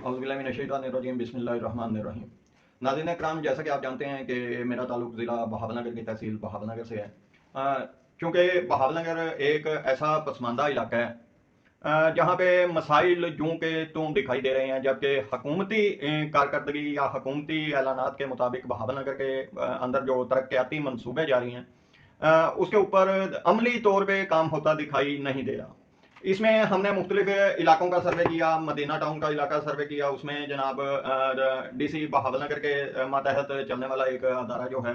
औज़ुबिल्लाहिमिनश्शैतानिर्रजीम बिस्मिल्लाहिर्रहमानिर्रहीम। नाज़रीन इकराम, जैसा कि आप जानते हैं कि मेरा ताल्लुक़ ज़िला बहावलनगर की तहसील बहावलनगर से है। चूँकि बहावलनगर एक ऐसा पसमानदा इलाका है जहाँ पे मसाइल यूं के त्यों दिखाई दे रहे हैं, जबकि हुकूमती कारकर्दगी या हुकूमती ऐलानात के मुताबिक बहावलनगर के अंदर जो तरक्याती मंसूबे जारी हैं उसके ऊपर अमली तौर पे काम होता दिखाई नहीं दे रहा। इसमें हमने मुख्तलिफ इलाकों का सर्वे किया, मदीना टाउन का इलाका सर्वे किया, उसमें जनाब DC बहावलनगर के मातहत चलने वाला एक अदारा जो है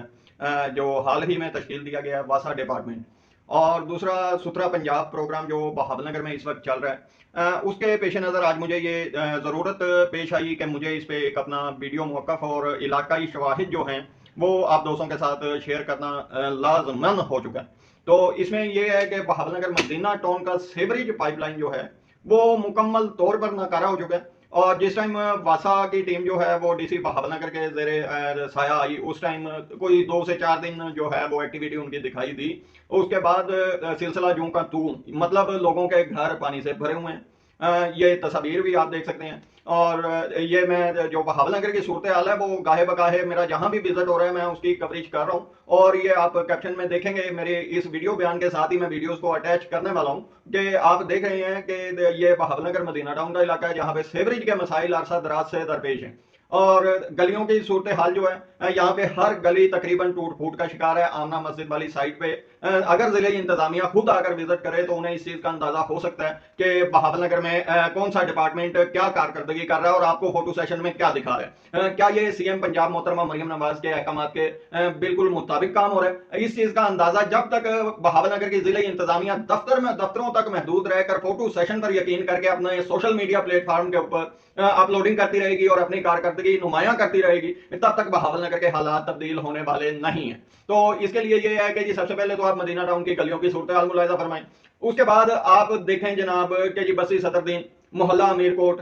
जो हाल ही में तश्कील दिया गया है, वासा डिपार्टमेंट, और दूसरा सुथरा पंजाब प्रोग्राम जो बहावलनगर में इस वक्त चल रहा है, उसके पेश नज़र आज मुझे ये ज़रूरत पेश आई कि मुझे इस पर एक अपना वीडियो मौक़िफ़ और इलाकाई शवाहिद जो हैं वो आप दोस्तों के साथ शेयर करना लाज़मन हो चुका है। तो इसमें यह है कि बहावलनगर मदीना टाउन का सीवरेज पाइपलाइन जो है वो मुकम्मल तौर पर नाकारा हो चुका है। और जिस टाइम वासा की टीम जो है वो DC बहावलनगर के ज़ेरे साया आई, उस टाइम कोई 2 से 4 दिन जो है वो एक्टिविटी उनकी दिखाई दी। उसके बाद सिलसिला यूं का तू, मतलब लोगों के घर पानी से भरे हुए हैं। ये तस्वीर भी आप देख सकते हैं। और ये मैं जो बहावलनगर की सूरत हाल है वो गाहे बगाहे मेरा जहां भी विजिट हो रहा है मैं उसकी कवरेज कर रहा हूं। और ये आप कैप्शन में देखेंगे, मेरे इस वीडियो बयान के साथ ही मैं वीडियोस को अटैच करने वाला हूं कि आप देख रहे हैं कि ये बहावलनगर मदीना टाउन का इलाका है जहां पे सीवरेज के मसाइल अरसा दराज से दरपेश हैं। और गलियों की सूरत हाल जो है यहाँ पे हर गली तकरीबन टूट फूट का शिकार है। आमना मस्जिद वाली साइड पे अगर जिले इंतजामिया खुद आकर विजिट करे तो उन्हें इस चीज का अंदाजा हो सकता है कि बहावलनगर में कौन सा डिपार्टमेंट क्या कारकर्दगी कर रहा है और आपको फोटो सेशन में क्या दिखा रहा है। क्या ये CM पंजाब मोहतरमा मरियम नवाज के अहकाम के बिल्कुल मुताबिक काम हो रहा है। इस चीज का अंदाजा जब तक बहावलनगर की जिले इंतजामिया दफ्तरों तक महदूद रहकर फोटो सेशन पर यकीन करके अपने सोशल मीडिया प्लेटफॉर्म के ऊपर अपलोडिंग करती रहेगी और अपनी कारकर्दगी नुमायां करती रहेगी, तब तक बहावलनगर के हालात तब्दील होने वाले नहीं है। तो इसके लिए ये है कि जी सबसे पहले तो आप मदीना टाउन की गलियों की सूरत हाल मुलाहिजा फरमाएं। उसके बाद आप देखें जनाब कि जी बस्ती सदरुद्दीन, मोहल्ला अमीरकोट,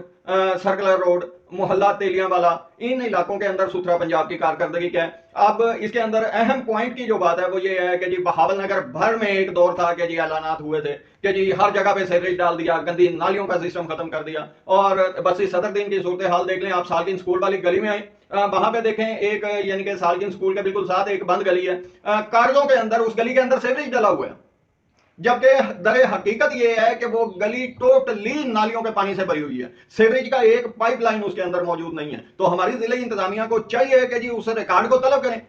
सर्कुलर रोड, मोहल्ला तेलियांवाला, इन इलाकों के अंदर सुथरा पंजाब की कारकर्दगी क्या है। अब इसके अंदर अहम पॉइंट की जो बात है वो ये है कि जी बहावलनगर भर में एक दौर था कि जी ऐलानात हुए थे कि जी हर जगह पे सीवरेज डाल दिया, गंदी नालियों का सिस्टम खत्म कर दिया। और बस्ती सदरुद्दीन की सूरत हाल देख लें आप, सालकिन स्कूल वाली गली में आए, वहां पे देखें एक यानी कि सालकिन स्कूल के बिल्कुल साथ एक बंद गली है, कागजों के अंदर उस गली के अंदर सीवरेज डला हुआ है, जबकि दरे हकीकत यह है कि वो गली टोटली नालियों के पानी से भरी हुई है, सीवरेज का एक पाइपलाइन उसके अंदर मौजूद नहीं है। तो हमारी जिले इंतजामिया को चाहिए कि जी उस रिकॉर्ड को तलब करें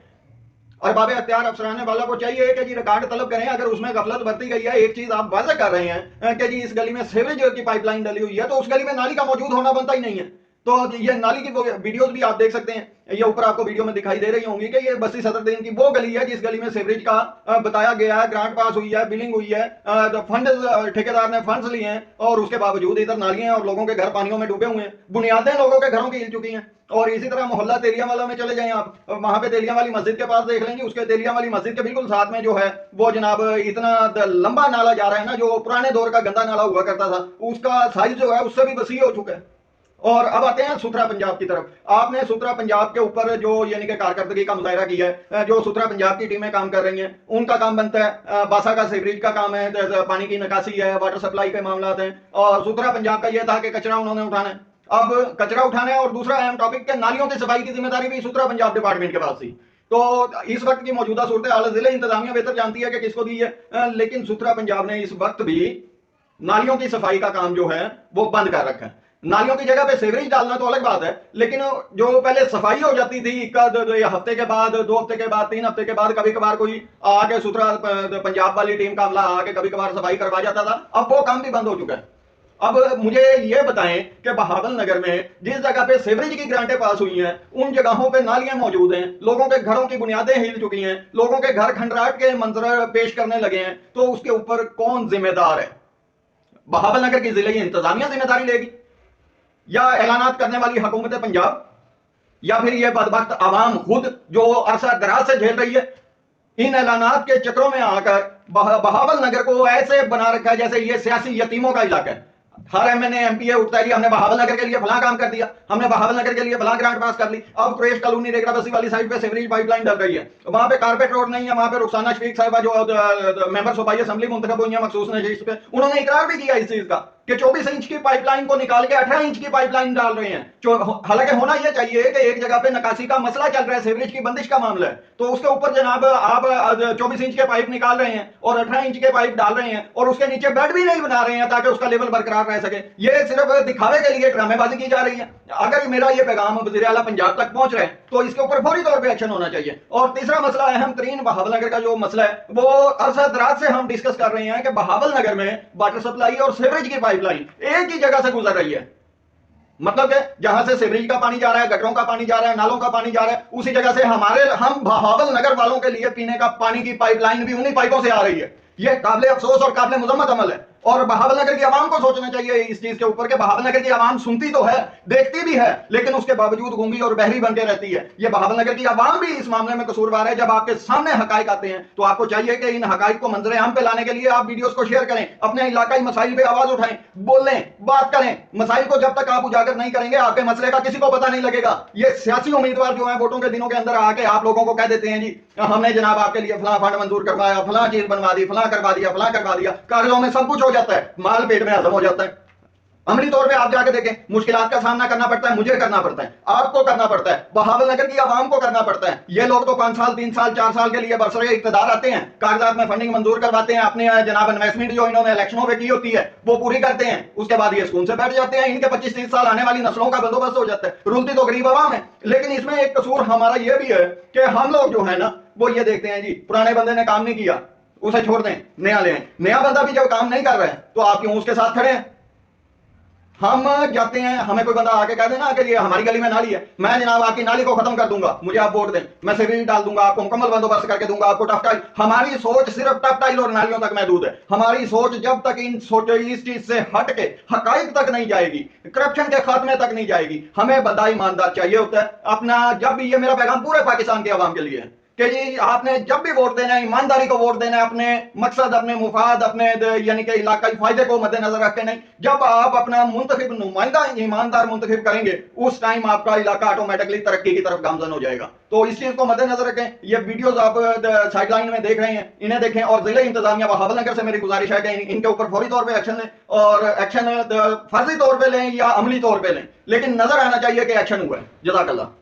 और बाबे अख्तियार अफसराने वाला को चाहिए कि जी रिकॉर्ड तलब करें। अगर उसमें गफलत बरती गई है, एक चीज आप वाज़ेह कर रहे हैं कि जी इस गली में सीवरेज की पाइपलाइन डली हुई है, तो उस गली में नाली का मौजूद होना बनता ही नहीं है। तो ये नाली की वीडियोस भी आप देख सकते हैं, ये ऊपर आपको वीडियो में दिखाई दे रही होंगी कि ये बस्ती सदरुद्दीन की वो गली है जिस गली में सीवरेज का बताया गया है, ग्रांट पास हुई है, बिलिंग हुई है, फंड ठेकेदार ने फंड्स लिए हैं, और उसके बावजूद इधर नालियां हैं और लोगों के घर पानियों में डूबे हुए हैं, बुनियादें लोगों के घरों की हिल चुकी हैं। और इसी तरह मोहल्ला तेलियांवाला में चले जाएं आप, वहां पे तेलियां वाली मस्जिद के पास देख लेंगे, उसके तेलियां वाली मस्जिद के बिल्कुल साथ में जो है वो जनाब इतना लंबा नाला जा रहा है ना, जो पुराने दौर का गंदा नाला हुआ करता था उसका साइज जो है उससे भी वसी हो चुका है। और अब आते हैं सुथरा पंजाब की तरफ। आपने सुथरा पंजाब के ऊपर जो यानी कि कारकर्दगी का मुजाहरा किया है, जो सुथरा पंजाब की टीमें काम कर रही हैं उनका काम बनता है, बासा का सीवरेज का काम है, पानी की निकासी है, वाटर सप्लाई के मामला हैं, और सुथरा पंजाब का यह था कि कचरा उन्होंने उठाना है। अब कचरा उठाना है और दूसरा अहम टॉपिक के नालियों की सफाई की जिम्मेदारी भी सुथरा पंजाब डिपार्टमेंट के पास थी। तो इस वक्त की मौजूदा सूरत हाल जिले इंतजामिया बेहतर जानती है कि किसको दी है, लेकिन सुथरा पंजाब ने इस वक्त भी नालियों की सफाई का काम जो है वो बंद कर रखा है। नालियों की जगह पे सीवरेज डालना तो अलग बात है, लेकिन जो पहले सफाई हो जाती थी हफ्ते के बाद, 2 हफ्ते के बाद, 3 हफ्ते के बाद कभी कभार कोई आके सुथरा पंजाब वाली टीम का अमला आके कभी कभार सफाई करवा जाता था, अब वो काम भी बंद हो चुका है। अब मुझे ये बताएं कि बहावलनगर में जिस जगह पे सीवरेज की ग्रांटें पास हुई हैं उन जगहों पे नालियां मौजूद हैं, लोगों के घरों की बुनियादें हिल चुकी हैं, लोगों के घर खंडराट के मंजर पेश करने लगे हैं, तो उसके ऊपर कौन जिम्मेदार है? बहावलनगर की जिले इंतजामिया जिम्मेदारी लेगी, या ऐलानात करने वाली हुकूमत पंजाब, या फिर यह बदबख्त आवाम खुद जो अरसा दराज से झेल रही है? इन ऐलानात के चक्रों में आकर बहावलनगर को ऐसे बना रखा है जैसे ये सियासी यतीमों का इलाका है। हर MNA MPA उठता है, हमने बहावलनगर के लिए फलां काम कर दिया, हमने बहावलनगर के लिए फलां ग्रांट पास कर ली। अब क्रेश कॉलोनी रेगड़ा बस्ती वाली साइड पे सीवरेज पाइपलाइन डल रही है, वहां पे कारपेट रोड नहीं है, वहां पे रुखसाना शफीक साहिबा जो मेंबर सूबाई असेंबली मुंतखब हुई है मखसूस नशिस्त पे, उन्होंने इकरार भी किया इस चीज का کہ 24 इंच की पाइपलाइन को निकाल के 18 इंच की पाइपलाइन डाल रहे हैं। हालांकि होना यह चाहिए कि एक जगह पे नकासी का मसला चल रहा है, सीवरेज की बंदिश का मामला है, तो उसके ऊपर जनाब आप 24 इंच के पाइप निकाल रहे हैं और 18 इंच के पाइप डाल रहे हैं और उसके नीचे बेड भी नहीं बना रहे हैं ताकि उसका लेवल बरकरार रह सके। ये सिर्फ दिखावे के लिए ड्रामेबाजी की जा रही है। अगर मेरा ये पैगाम वज़ीर आला पंजाब तक पहुंच रहा है तो इसके ऊपर फौरी तौर पर एक्शन होना चाहिए। और तीसरा मसला, अहम तरीन बहावल नगर का जो मसला है, वो अरसा दराज से हम डिस्कस कर रहे हैं कि बहावल नगर में वाटर सप्लाई और सीवरेज की पाइपलाइन एक ही जगह से गुजर रही है। मतलब कि जहां से सीवरेज का पानी जा रहा है, गटरों का पानी जा रहा है, नालों का पानी जा रहा है, उसी जगह से हम बहावल नगर वालों के लिए पीने का पानी की पाइपलाइन भी उन्हीं पाइपों से आ रही है। यह काबिल अफसोस और काबिल मुजम्मत अमल है। और बहावल नगर की आवाम को सोचना चाहिए इस चीज के ऊपर कि बहावल नगर की आवाम सुनती तो है, देखती भी है, लेकिन उसके बावजूद गूंगी और बहरी बन के रहती है। ये बहावल नगर की आवाम भी इस मामले में कसूरवार है। जब आपके सामने हकाइक आते हैं तो आपको चाहिए कि इन हकाइक को मंजर आम पे लाने के लिए आप वीडियोस को शेयर करें, अपने इलाकाई मसाइल पे आवाज उठाएं, बोलें, बात करें। मसाइल को जब तक आप उजागर नहीं करेंगे आपके मसले का किसी को पता नहीं लगेगा। ये सियासी उम्मीदवार जो है वोटों के दिनों के अंदर आके आप लोगों को कह देते हैं जी हमने जनाब आपके लिए फलां फंड मंजूर करवाया, फलां चीज बनवा दी, फलां करवा दिया, फलां करवा दिया। कागजों में सब कुछ हो जाता है, माल पेट में हजम हो जाता है। अमली तौर पे आप जाके देखें, मुश्किलात का सामना करना पड़ता है, मुझे करना पड़ता है, आपको करना पड़ता है, बहावल नगर की आवाम को करना पड़ता है। ये लोग तो 5 साल 3 साल 4 साल के लिए बरसरे इक्तदार आते हैं, कागजात में फंडिंग मंजूर करवाते हैं, अपने जनाब इन्वेस्टमेंट जो इन्होंने इलेक्शनों में की होती है वो पूरी करते हैं, उसके बाद ये सुकून से बैठ जाते हैं। इनके 25-30 साल आने वाली नस्लों का बंदोबस्त हो जाता है। रुलती तो गरीब आवाम है। लेकिन इसमें एक कसूर हमारा ये भी है कि हम लोग जो है ना वो ये देखते हैं जी पुराने बंदे ने काम नहीं किया, उसे छोड़ दें, नया ले आए। नया बंदा भी जब काम नहीं कर रहा है तो आप क्यों उसके साथ खड़े हैं? हम जाते हैं, हमें कोई बंदा आके कह देना कि ये हमारी गली में नाली है, मैं जनाब आपकी नाली को खत्म कर दूंगा, मुझे आप वोट दें, मैं सीवरेज डाल दूंगा, आपको मुकम्मल बंदोबस्त करके दूंगा, आपको टफ टाइल। हमारी सोच सिर्फ टफ टाइल और नालियों तक महदूद है। हमारी सोच जब तक इस चीज से हट के हकाइक तक नहीं जाएगी, करप्शन के खात्मे तक नहीं जाएगी, हमें बंदा ईमानदार चाहिए होता है अपना। जब भी, ये मेरा पैगाम पूरे पाकिस्तान के अवाम के लिए है कि जी आपने जब भी वोट देना है ईमानदारी को वोट देना है, अपने मकसद, अपने मुफाद, अपने यानी कि इलाकाई फायदे को मद्देनजर रखते नहीं। जब आप अपना मुंतखब नुमाइंदा ईमानदार मुंतखब करेंगे उस टाइम आपका इलाका ऑटोमेटिकली तरक्की की तरफ गामजन हो जाएगा। तो इस चीज को मद्देनजर रखें। ये वीडियोस आप साइडलाइन में देख रहे हैं, इन्हें देखें और जिला इंतजामिया बहावल नगर से मेरी गुजारिश है कि इनके ऊपर फौरी तौर पर एक्शन लें, और एक्शन फर्जी तौर पर लें या अमली तौर पर लें, लेकिन नजर आना चाहिए कि एक्शन हुआ है। जज़ाकल्लाह।